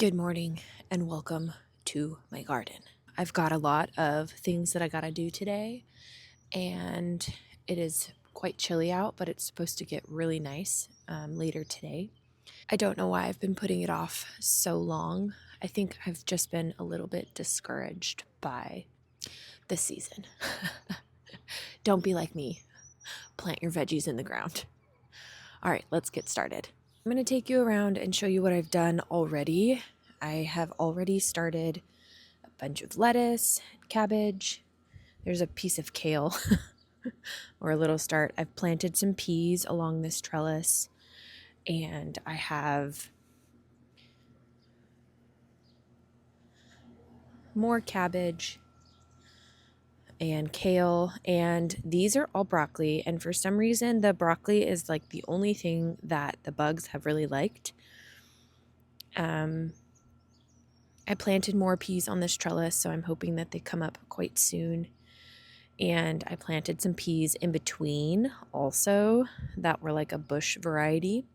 Good morning and welcome to my garden. I've got a lot of things that I gotta do today, and it is quite chilly out, but it's supposed to get really nice later today. I don't know why I've been putting it off so long. I think I've just been a little bit discouraged by the season. Don't be like me. Plant your veggies in the ground. All right, let's get started. I'm going to take you around and show you what I've done already. I have already started a bunch of lettuce, cabbage. There's a piece of kale or a little start. I've planted some peas along this trellis, and I have more cabbage and kale, and these are all broccoli. And for some reason, the broccoli is like the only thing that the bugs have really liked. I planted more peas on this trellis, so I'm hoping that they come up quite soon. And I planted some peas in between also that were like a bush variety.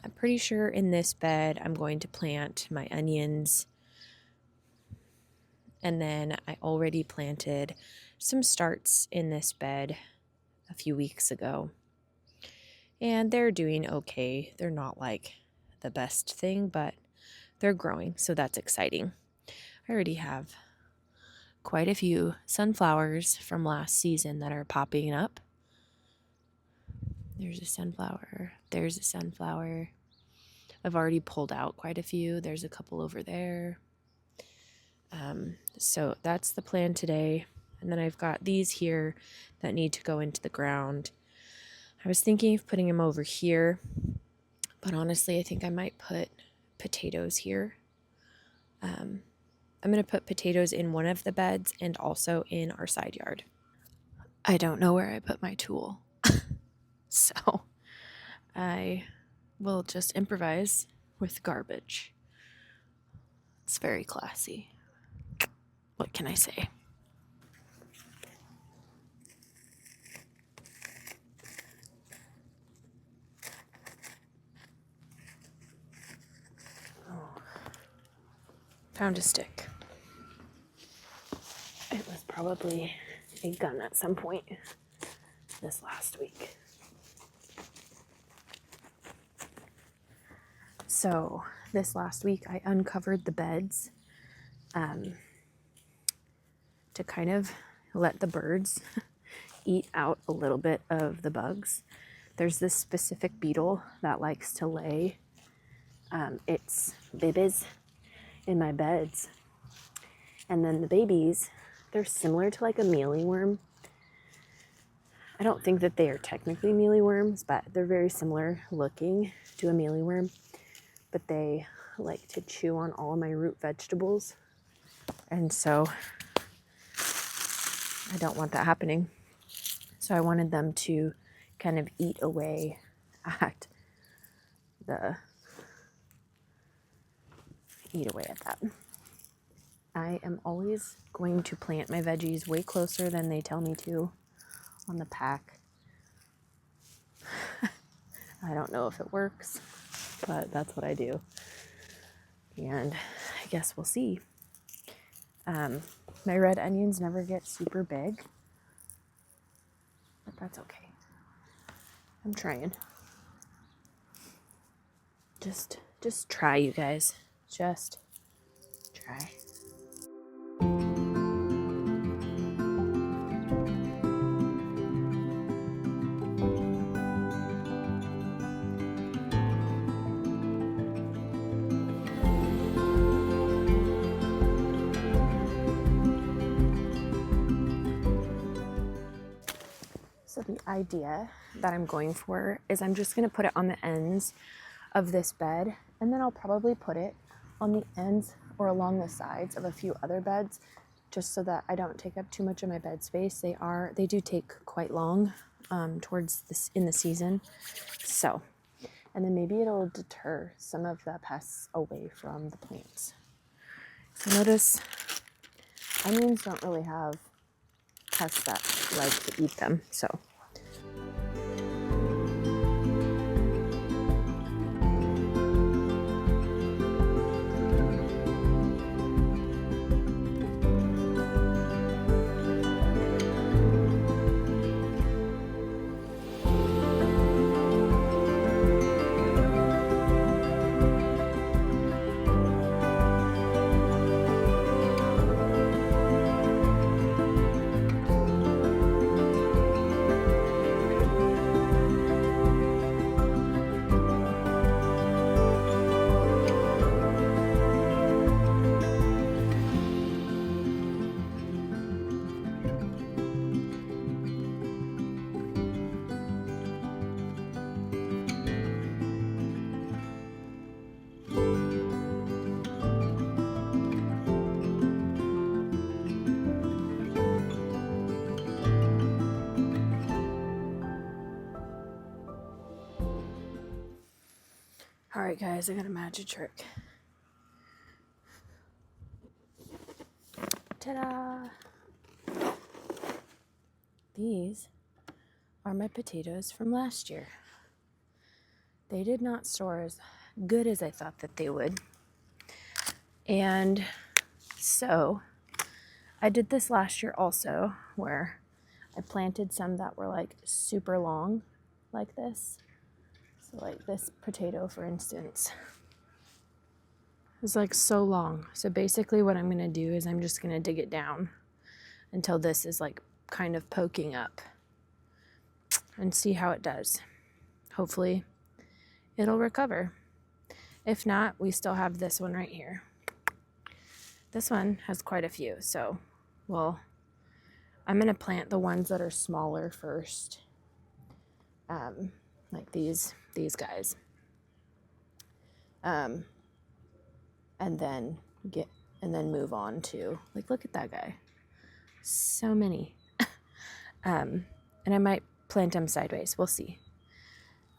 I'm pretty sure in this bed I'm going to plant my onions. And then I already planted some starts in this bed a few weeks ago. And they're doing okay. They're not like the best thing, but they're growing, so that's exciting. I already have quite a few sunflowers from last season that are popping up. There's a sunflower. There's a sunflower. I've already pulled out quite a few. There's a couple over there. So that's the plan today. And then I've got these here that need to go into the ground. I was thinking of putting them over here, but honestly, I think I might put potatoes here. I'm going to put potatoes in one of the beds and also in our side yard. I don't know where I put my tool, so I will just improvise with garbage. It's very classy. What can I say? Found a stick. It was probably a gun at some point this last week. So this last week I uncovered the beds to kind of let the birds eat out a little bit of the bugs. There's this specific beetle that likes to lay its babies in my beds. And then the babies, they're similar to like a mealyworm. I don't think that they are technically mealyworms, but they're very similar looking to a mealyworm. But they like to chew on all of my root vegetables. And so I don't want that happening. So I wanted them to kind of eat away at that. I am always going to plant my veggies way closer than they tell me to on the pack. I don't know if it works, but that's what I do. And I guess we'll see. My red onions never get super big, but that's okay. I'm trying. Just try, you guys. Just try. So the idea that I'm going for is I'm just going to put it on the ends of this bed, and then I'll probably put it on the ends or along the sides of a few other beds, just so that I don't take up too much of my bed space. They do take quite long towards this in the season. So, and then maybe it'll deter some of the pests away from the plants. So notice onions don't really have pests that like to eat them, so. Alright guys, I got a magic trick. Ta-da! These are my potatoes from last year. They did not store as good as I thought that they would. And so I did this last year also, where I planted some that were like super long, like this. So like this potato, for instance, is like so long. So basically what I'm gonna do is I'm just gonna dig it down until this is like kind of poking up and see how it does. Hopefully it'll recover. If not, we still have this one right here. This one has quite a few, so I'm gonna plant the ones that are smaller first, like these guys, and then move on to, like, look at that guy, so many. And I might plant them sideways. We'll see.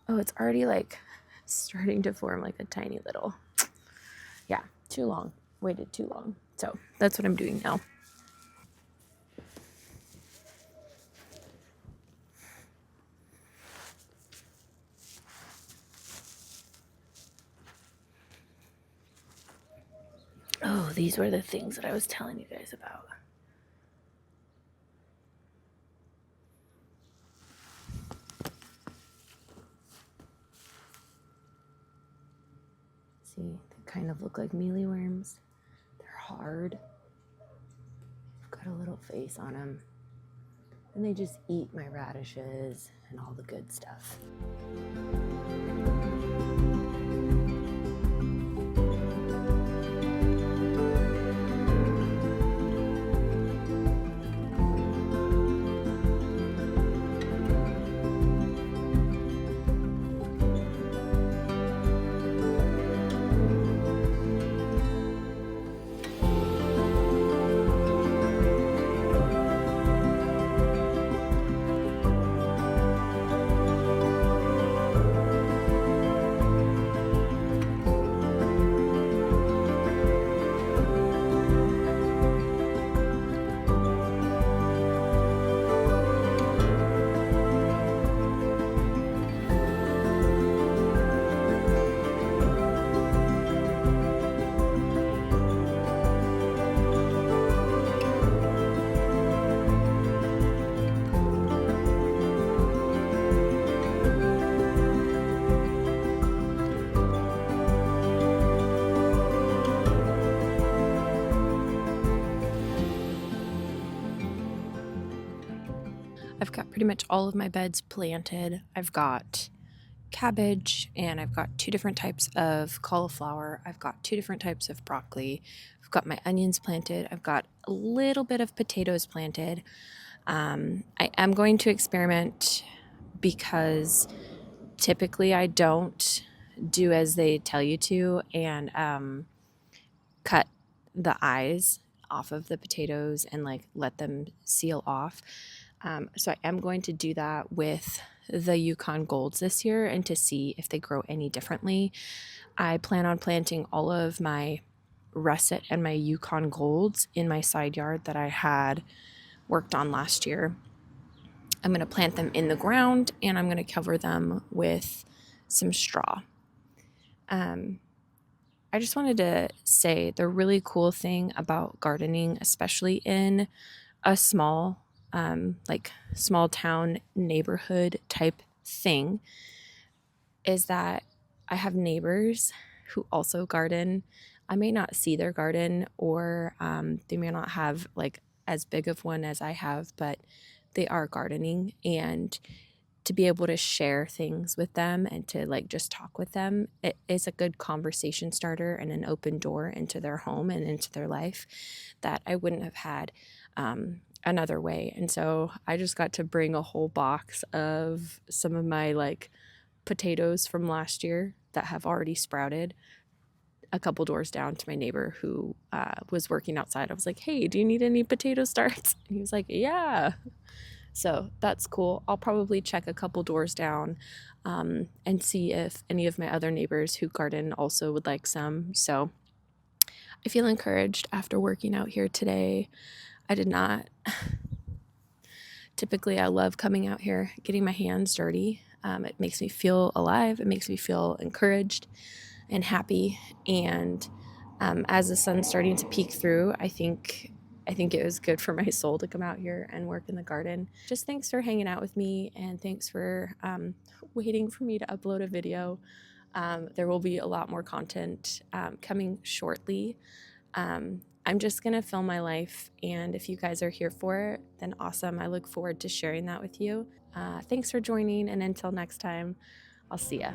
Oh, it's already like starting to form like a tiny little. Yeah, too long. Waited too long. So that's what I'm doing now. Oh, these were the things that I was telling you guys about. See, they kind of look like mealyworms. They're hard. They've got a little face on them. And they just eat my radishes and all the good stuff. I've got pretty much all of my beds planted. I've got cabbage and I've got 2 different types of cauliflower. I've got 2 different types of broccoli. I've got my onions planted. I've got a little bit of potatoes planted. I am going to experiment because typically I don't do as they tell you to and cut the eyes off of the potatoes and like let them seal off. So I am going to do that with the Yukon Golds this year and to see if they grow any differently. I plan on planting all of my russet and my Yukon Golds in my side yard that I had worked on last year. I'm going to plant them in the ground and I'm going to cover them with some straw. I just wanted to say the really cool thing about gardening, especially in a small small town neighborhood type thing, is that I have neighbors who also garden. I may not see their garden or they may not have like as big of one as I have, but they are gardening, and to be able to share things with them and to like just talk with them, it is a good conversation starter and an open door into their home and into their life that I wouldn't have had another way. And so I just got to bring a whole box of some of my like potatoes from last year that have already sprouted a couple doors down to my neighbor who was working outside. I was like, hey, do you need any potato starts? And he was like, yeah. So that's cool. I'll probably check a couple doors down and see if any of my other neighbors who garden also would like some. So I feel encouraged after working out here today. I did not. Typically, I love coming out here, getting my hands dirty. It makes me feel alive. It makes me feel encouraged and happy. And as the sun's starting to peek through, I think it was good for my soul to come out here and work in the garden. Just thanks for hanging out with me, and thanks for waiting for me to upload a video. There will be a lot more content coming shortly. I'm just going to film my life, and if you guys are here for it, then awesome. I look forward to sharing that with you. Thanks for joining, and until next time, I'll see ya.